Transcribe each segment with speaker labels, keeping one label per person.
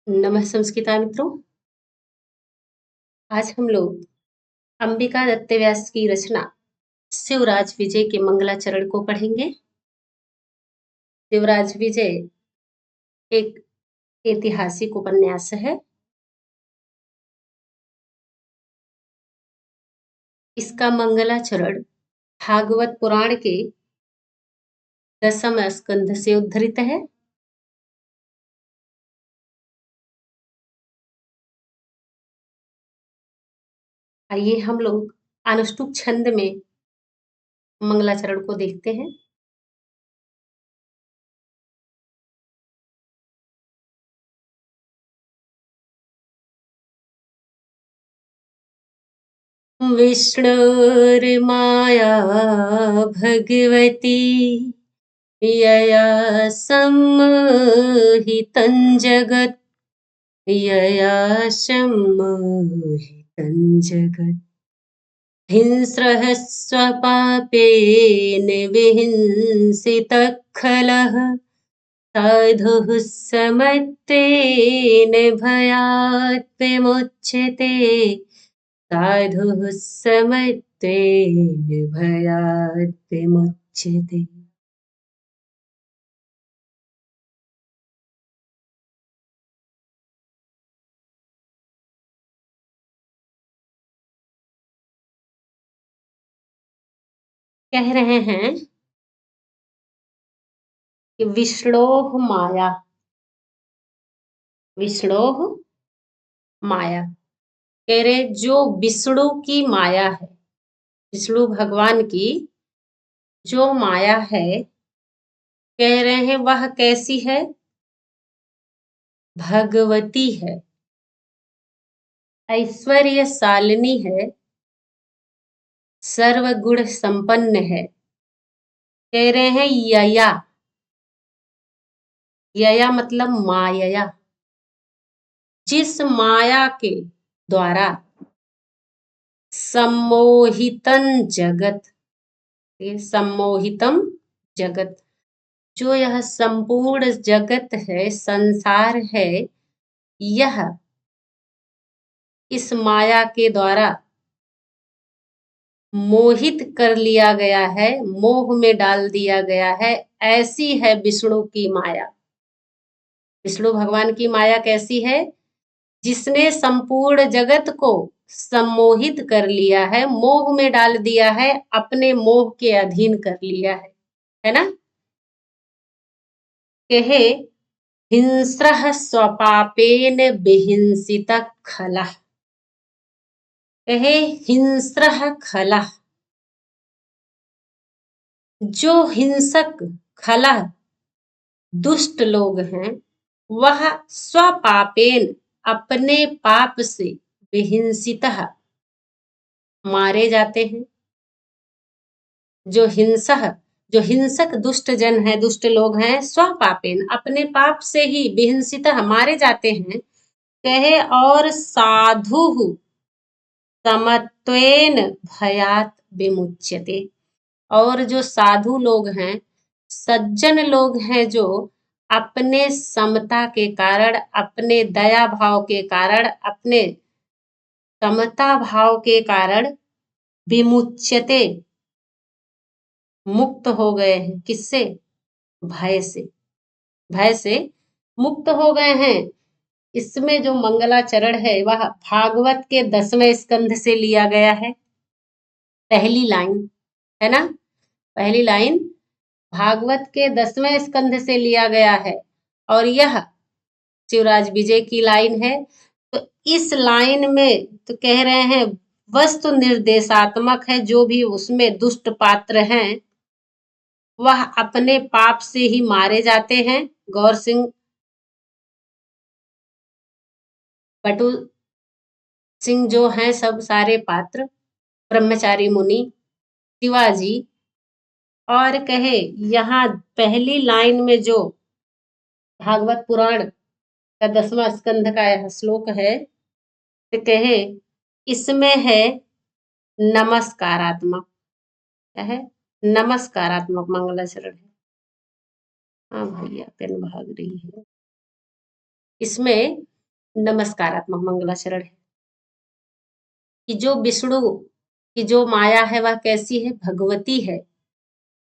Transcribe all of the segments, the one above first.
Speaker 1: नमः संस्कृता मित्रों। आज हम लोग अंबिका दत्त व्यास की रचना शिवराज विजय के मंगलाचरण को पढ़ेंगे। शिवराज विजय एक ऐतिहासिक उपन्यास है। इसका मंगलाचरण भागवत पुराण के 10वें स्कंध से उद्धृत है। आइए हम लोग अनुष्टुप छंद में मंगलाचरण को देखते हैं। विष्णुर्माया भगवती यया सम्मोहितं जगत् यया सम्मोहितं जगत् हिंस्रः स्वपापेन विहिंसितः खलः साधुः समत्वेन भयात् विमुच्यते साधुः समत्वेन भयात् विमुच्यते। कह रहे हैं कि विष्णोः माया, विष्णोः माया। कह रहे जो विष्णु की माया है, विष्णु भगवान की जो माया है, कह रहे हैं वह कैसी है? भगवती है, ऐश्वर्यशालिनी है, सर्वगुण संपन्न है। कह रहे हैं यया, यया मतलब माया, जिस माया के द्वारा सम्मोहितन जगत, ये सम्मोहितम जगत, जो यह संपूर्ण जगत है, संसार है, यह इस माया के द्वारा मोहित कर लिया गया है, मोह में डाल दिया गया है। ऐसी है विष्णु की माया। विष्णु भगवान की माया कैसी है? जिसने संपूर्ण जगत को सम्मोहित कर लिया है, मोह में डाल दिया है, अपने मोह के अधीन कर लिया है ना? कहे हिंस्रः स्वपापेन विहिंसितः खलः। कहे हिंस्रः खलः, जो हिंसक खलः दुष्ट लोग हैं, वह स्वपापेन अपने पाप से विहिंसितः मारे जाते हैं। जो हिंसक दुष्ट जन है, दुष्ट लोग हैं, स्वपापेन अपने पाप से ही विहिंसितः मारे जाते हैं। कहे और साधु समत्वेन भयात विमुच्यते। और जो साधु लोग हैं, सज्जन लोग हैं, जो अपने समता के कारण, अपने दया भाव के कारण, अपने समता भाव के कारण विमुच्यते, मुक्त हो गए हैं। किससे? भय से, भय से मुक्त हो गए हैं। इसमें जो मंगलाचरण है वह भागवत के 10वें स्कंध से लिया गया है। पहली लाइन है ना, पहली लाइन भागवत के 10वें स्कंध से लिया गया है और यह शिवराज विजय की लाइन है। तो इस लाइन में तो कह रहे हैं वस्तु निर्देशात्मक है। जो भी उसमें दुष्ट पात्र हैं, वह अपने पाप से ही मारे जाते हैं। गौर सिंह, बटू सिंह जो हैं, सब सारे पात्र, ब्रह्मचारी मुनि, शिवाजी। और कहे यहाँ पहली लाइन में जो भागवत पुराण का 10वां स्कंध का यह श्लोक है, तो कहे इसमें है नमस्कारात्मक, क्या है? नमस्कारात्मक मंगलाचरण है। हाँ भैया, पेन भाग रही है। इसमें नमस्कारात्मक मंगलाचरण है। कि जो विष्णु की जो माया है वह कैसी है, भगवती है।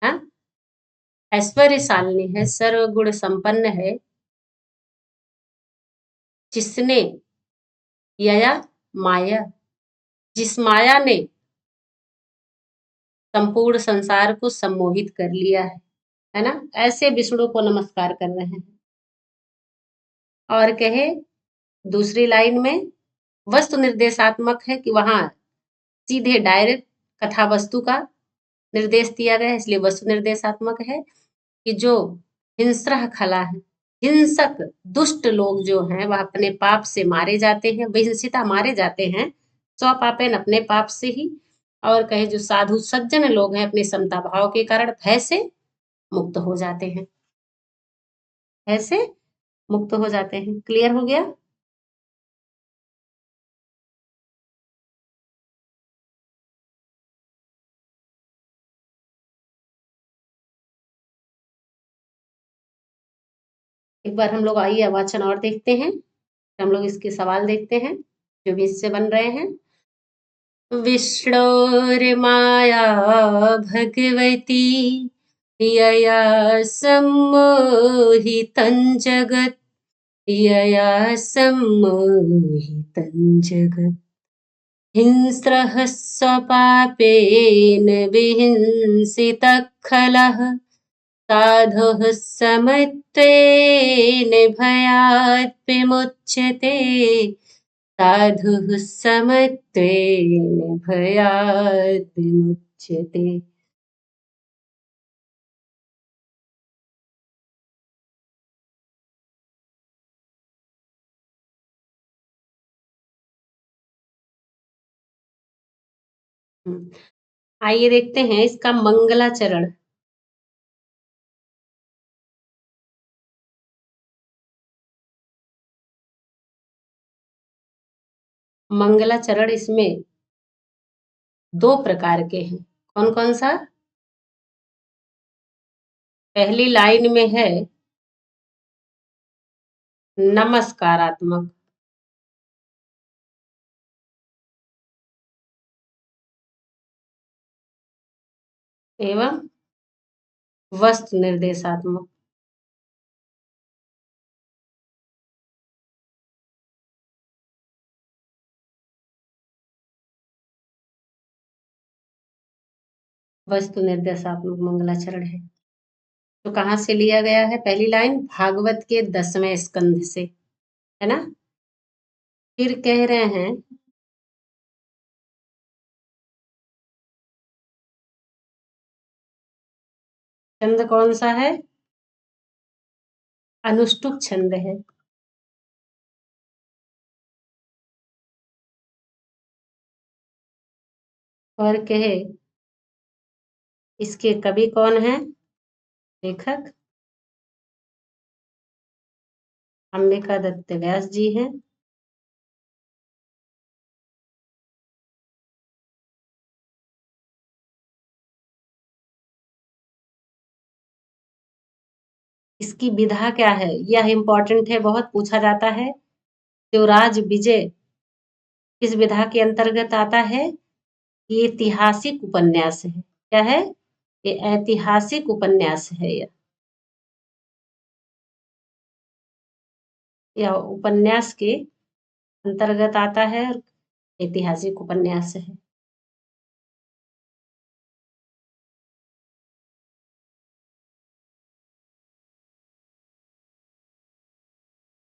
Speaker 1: हाँ, ऐश्वर्यशालिनी है, सर्वगुण संपन्न है, जिसने यया माया, जिस माया ने संपूर्ण संसार को सम्मोहित कर लिया है ना। ऐसे विष्णु को नमस्कार कर रहे हैं। और कहे दूसरी लाइन में वस्तु निर्देशात्मक है, कि वहां सीधे डायरेक्ट कथा वस्तु का निर्देश दिया गया है, इसलिए वस्तु निर्देशात्मक है। कि जो हिंस्रः खला है, हिंसक दुष्ट लोग जो हैं वह अपने पाप से मारे जाते हैं, विहिंसिता मारे जाते हैं स्वपापेन, अपने पाप से ही। और कहे जो साधु सज्जन लोग हैं अपने समता भाव के कारण भय से मुक्त हो जाते हैं, भय से मुक्त हो जाते हैं। क्लियर हो गया? एक बार हम लोग आइए वाचन और देखते हैं, हम लोग इसके सवाल देखते हैं जो भी इससे बन रहे हैं। विष्णोर्माया भगवती यया सम्मोहितं जगत्, यया सम्मोहितं जगत्, हिंस्रः स्वपापेन विहिंसितः खलः, साधुः समत्वेन भयात् विमुच्यते, साधुः समत्वेन भयात् विमुच्यते। आइए देखते हैं इसका मंगलाचरण। मंगलाचरण इसमें दो प्रकार के हैं। कौन कौन सा? पहली लाइन में है नमस्कारात्मक, एवं वस्तु निर्देशात्मक। वस्तु निर्देशात्मक मंगलाचरण है। तो कहाँ से लिया गया है? पहली लाइन भागवत के 10वें स्कंध से, है ना। फिर कह रहे हैं छंद कौन सा है? अनुष्टुप छंद है। और कहे इसके कवि कौन है? लेखक अंबिका दत्त व्यास जी हैं। इसकी विधा क्या है? यह इंपॉर्टेंट है, बहुत पूछा जाता है। शिवराज विजय किस विधा के अंतर्गत आता है? ये ऐतिहासिक उपन्यास है। क्या है? ये ऐतिहासिक उपन्यास है। यह उपन्यास के अंतर्गत आता है, ऐतिहासिक उपन्यास है।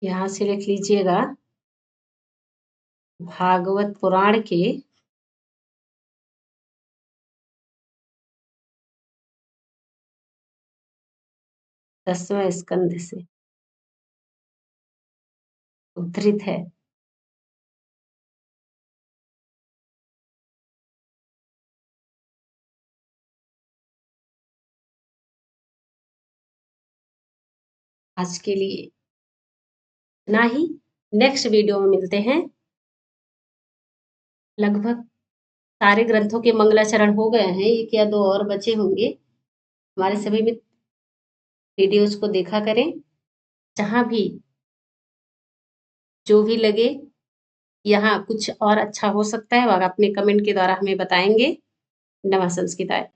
Speaker 1: यहाँ से लिख लीजिएगा भागवत पुराण के 10वें स्कंध से उद्धृत है। आज के लिए इतना ही। नेक्स्ट वीडियो में मिलते हैं। लगभग सारे ग्रंथों के मंगलाचरण हो गए हैं, एक या दो और बचे होंगे। हमारे सभी मित्र वीडियोज को देखा करें। जहां भी जो भी लगे यहाँ कुछ और अच्छा हो सकता है, वह आप अपने कमेंट के द्वारा हमें बताएँगे। नमः संस्कृताय।